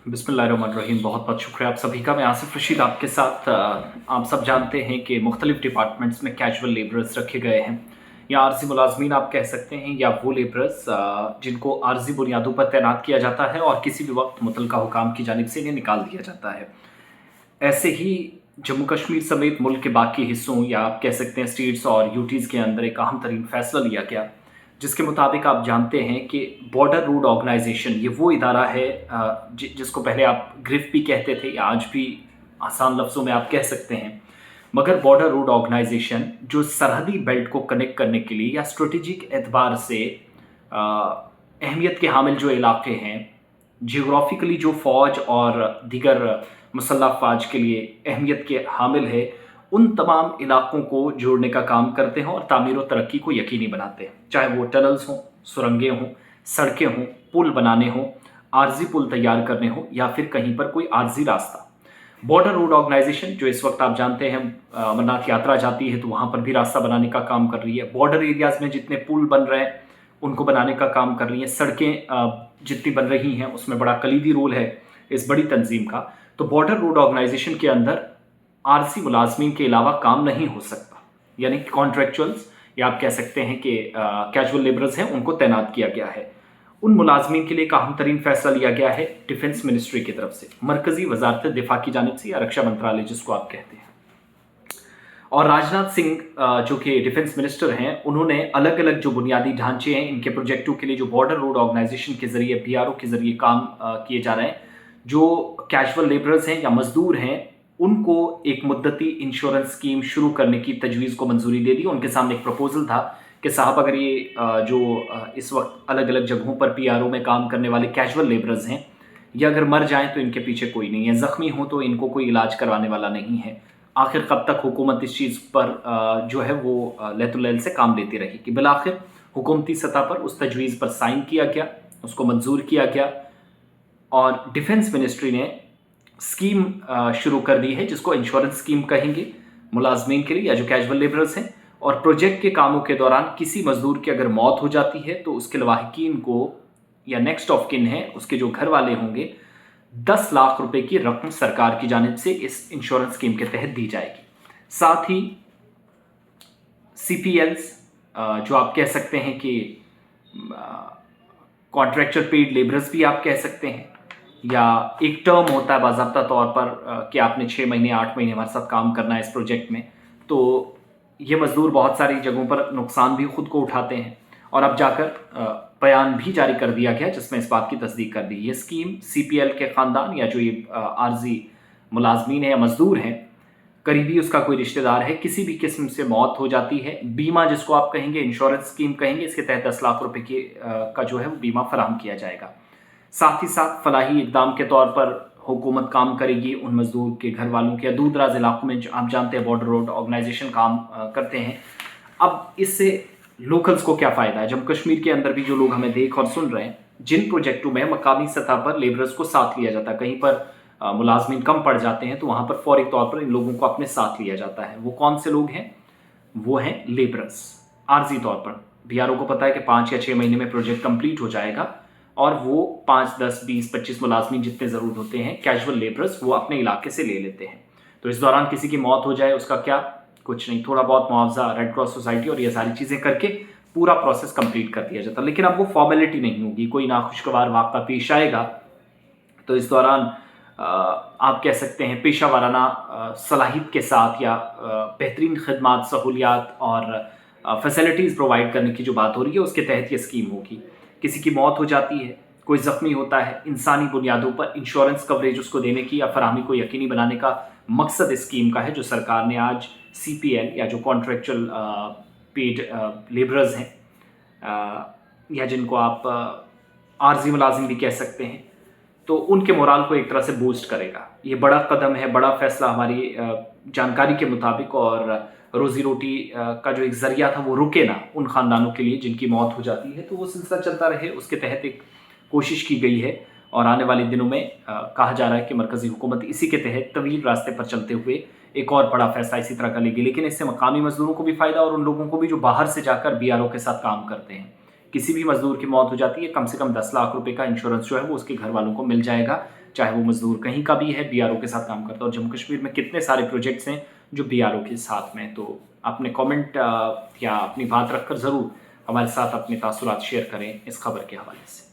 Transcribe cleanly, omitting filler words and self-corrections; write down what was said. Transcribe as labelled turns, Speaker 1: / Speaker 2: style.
Speaker 1: बिस्मिल्लाहिर्रहमानिर्रहीम। बहुत बहुत शुक्रिया आप सभी का। मैं आसिफ रशीद आपके साथ। आप सब जानते हैं कि मुख्तलिफ डिपार्टमेंट्स में कैजुअल लेबरर्स रखे गए हैं या आर्जी मुलाजमीन आप कह सकते हैं, या वो लेबरर्स जिनको आर्जी बुनियादों पर तैनात किया जाता है और किसी भी वक्त मुतलका हुकाम की जानिब से इन्हें निकाल दिया जाता है। ऐसे ही जम्मू कश्मीर समेत मुल्क के बाकी हिस्सों या आप कह सकते हैं स्टेट्स और यूटीज़ के अंदर एक अहम तरीन फैसला लिया गया, जिसके मुताबिक आप जानते हैं कि बॉर्डर रोड ऑर्गेनाइजेशन ये वो इदारा है जिसको पहले आप ग्रिफ भी कहते थे या आज भी आसान लफ्ज़ों में आप कह सकते हैं, मगर बॉर्डर रोड ऑर्गेनाइजेशन जो सरहदी बेल्ट को कनेक्ट करने के लिए या स्ट्रेटेजिक एतबार से अहमियत के हामिल जो इलाके हैं, जियोग्राफिकली जो फ़ौज और दीगर मुसल्लह अफ़वाज के लिए अहमियत के हामिल है, उन तमाम इलाकों को जोड़ने का काम करते हैं और तामीर व तरक्की को यकीनी बनाते हैं। चाहे वो टनल्स हों, सुरंगें हों, सड़कें हों, पुल बनाने हों, आर्जी पुल तैयार करने हों या फिर कहीं पर कोई आर्जी रास्ता। बॉर्डर रोड ऑर्गेनाइजेशन जो इस वक्त आप जानते हैं अमरनाथ यात्रा जाती है तो वहाँ पर भी रास्ता बनाने का काम कर रही है। बॉर्डर एरियाज़ में जितने पुल बन रहे हैं उनको बनाने का काम कर रही है। सड़कें जितनी बन रही हैं उसमें बड़ा कलीदी रोल है इस बड़ी तंजीम का। तो बॉर्डर रोड ऑर्गेनाइजेशन के अंदर आरसी मुलाजमीन के अलावा काम नहीं हो सकता, यानी कि कॉन्ट्रेक्चुअल्स या आप कह सकते हैं कि कैजुअल लेबरर्स हैं, उनको तैनात किया गया है। उन मुलाजमीन के लिए एक अहम तरीन फैसला लिया गया है डिफेंस मिनिस्ट्री की तरफ से, मरकजी वजारत दिफा की जानिब से या रक्षा मंत्रालय जिसको आप कहते हैं। और राजनाथ सिंह जो कि डिफेंस मिनिस्टर हैं, उन्होंने अलग अलग जो बुनियादी ढांचे हैं इनके प्रोजेक्टों के लिए जो बॉर्डर रोड ऑर्गेनाइजेशन के जरिए बीआरओ के जरिए काम किए जा रहे हैं, जो कैजुअल लेबरर्स हैं या मजदूर हैं, उनको एक मुद्दती इंश्योरेंस स्कीम शुरू करने की तजवीज़ को मंजूरी दे दी। उनके सामने एक प्रपोजल था कि साहब अगर ये जो इस वक्त अलग अलग जगहों पर पीआरओ में काम करने वाले कैजुअल लेबरर्स हैं, ये अगर मर जाएं तो इनके पीछे कोई नहीं है, ज़ख्मी हो तो इनको कोई इलाज करवाने वाला नहीं है। आखिर कब तक हुकूमत इस चीज़ पर जो है वो लैतुलैल से काम लेती रहेगी। बिलाखिर हुकूमती सतह पर उस तजवीज़ पर साइन किया गया, उसको मंजूर किया गया और डिफेंस मिनिस्ट्री ने स्कीम शुरू कर दी है जिसको इंश्योरेंस स्कीम कहेंगे मुलाजमीन के लिए या जो कैजुअल लेबरर्स हैं। और प्रोजेक्ट के कामों के दौरान किसी मजदूर की अगर मौत हो जाती है तो उसके लवाहिकीन को या नेक्स्ट ऑफ किन है उसके जो घर वाले होंगे 10 लाख रुपए की रकम सरकार की जानिब से इस इंश्योरेंस स्कीम के तहत दी जाएगी। साथ ही सीपीएल्स जो आप कह सकते हैं कि कॉन्ट्रैक्चुअल पेड लेबरर्स भी आप कह सकते हैं, या एक टर्म होता है बाज़ाब्ता तौर पर कि आपने 6 महीने 8 महीने हमारे साथ काम करना है इस प्रोजेक्ट में, तो ये मज़दूर बहुत सारी जगहों पर नुकसान भी खुद को उठाते हैं। और अब जाकर बयान भी जारी कर दिया गया जिसमें इस बात की तस्दीक कर दी। ये स्कीम सीपीएल के ख़ानदान या जो ये आर्जी मुलाजमीन है या मज़दूर हैं, करीबी उसका कोई रिश्तेदार है, किसी भी किस्म से मौत हो जाती है, बीमा जिसको आप कहेंगे इंश्योरेंस स्कीम कहेंगे, इसके तहत 10 लाख रुपए की का जो है वो बीमा फराहम किया जाएगा। साथ ही साथ फलाही इकदाम के तौर पर हुकूमत काम करेगी उन मजदूर के घर वालों के या दूर दराज इलाकों में जो आप जानते हैं बॉर्डर रोड ऑर्गेनाइजेशन काम करते हैं। अब इससे लोकल्स को क्या फ़ायदा है? जम्मू कश्मीर के अंदर भी जो लोग हमें देख और सुन रहे हैं, जिन प्रोजेक्टों में मकामी सतह पर लेबरर्स को साथ लिया जाता है, कहीं पर मुलाजमीन कम पड़ जाते हैं तो वहाँ पर फौरी तौर पर इन लोगों को अपने साथ लिया जाता है। वो कौन से लोग हैं? वो हैं लेबरर्स। आर्जी तौर पर बीआरओ को पता है कि 5 या 6 महीने में प्रोजेक्ट कंप्लीट हो जाएगा और वो 5, 10, 20, 25 मुलाजमीन जितने ज़रूरत होते हैं कैजुअल लेबरर्स वो अपने इलाके से ले लेते हैं। तो इस दौरान किसी की मौत हो जाए उसका क्या? कुछ नहीं, थोड़ा बहुत मुआवजा रेड क्रॉस सोसाइटी और ये सारी चीज़ें करके पूरा प्रोसेस कंप्लीट कर दिया जाता है। लेकिन अब वो फॉर्मेलिटी नहीं होगी, कोई नाखुशगवार वाक़ा पेश आएगा तो इस दौरान आप कह सकते हैं पेशा वाराना सलाहियत के साथ या बेहतरीन खदमात, सहूलियात और फैसिलिटीज़ प्रोवाइड करने की जो बात हो रही है उसके तहत ये स्कीम होगी। किसी की मौत हो जाती है, कोई ज़ख्मी होता है, इंसानी बुनियादों पर इंश्योरेंस कवरेज उसको देने की या फराहमी को यकीनी बनाने का मकसद इस स्कीम का है, जो सरकार ने आज सीपीएल या जो कॉन्ट्रैक्चुअल पेड लेबरर्स हैं या जिनको आप आर्जी मुलाजिम भी कह सकते हैं, तो उनके मोराल को एक तरह से बूस्ट करेगा। ये बड़ा कदम है, बड़ा फैसला हमारी जानकारी के मुताबिक, और रोज़ी रोटी का जो एक ज़रिया था वो रुके ना उन ख़ानदानों के लिए जिनकी मौत हो जाती है, तो वो सिलसिला चलता रहे, उसके तहत एक कोशिश की गई है। और आने वाले दिनों में कहा जा रहा है कि मरकज़ी हुकूमत इसी के तहत तवील रास्ते पर चलते हुए एक और बड़ा फैसला इसी तरह का लेगी। लेकिन इससे मकामी मज़दूरों को भी फ़ायदा और उन लोगों को भी जो बाहर से जाकर बीआरओ के साथ काम करते हैं, किसी भी मज़दूर की मौत हो जाती है, कम से कम 10 लाख रुपए का इंश्योरेंस जो है वो उसके घर वालों को मिल जाएगा, चाहे वो मज़दूर कहीं का भी है, बीआरओ के साथ काम करता है। और जम्मू कश्मीर में कितने सारे प्रोजेक्ट्स हैं जो बीआरओ के साथ में हैं। तो अपने कमेंट या अपनी बात रखकर ज़रूर हमारे साथ अपने तासुरात शेयर करें इस खबर के हवाले से।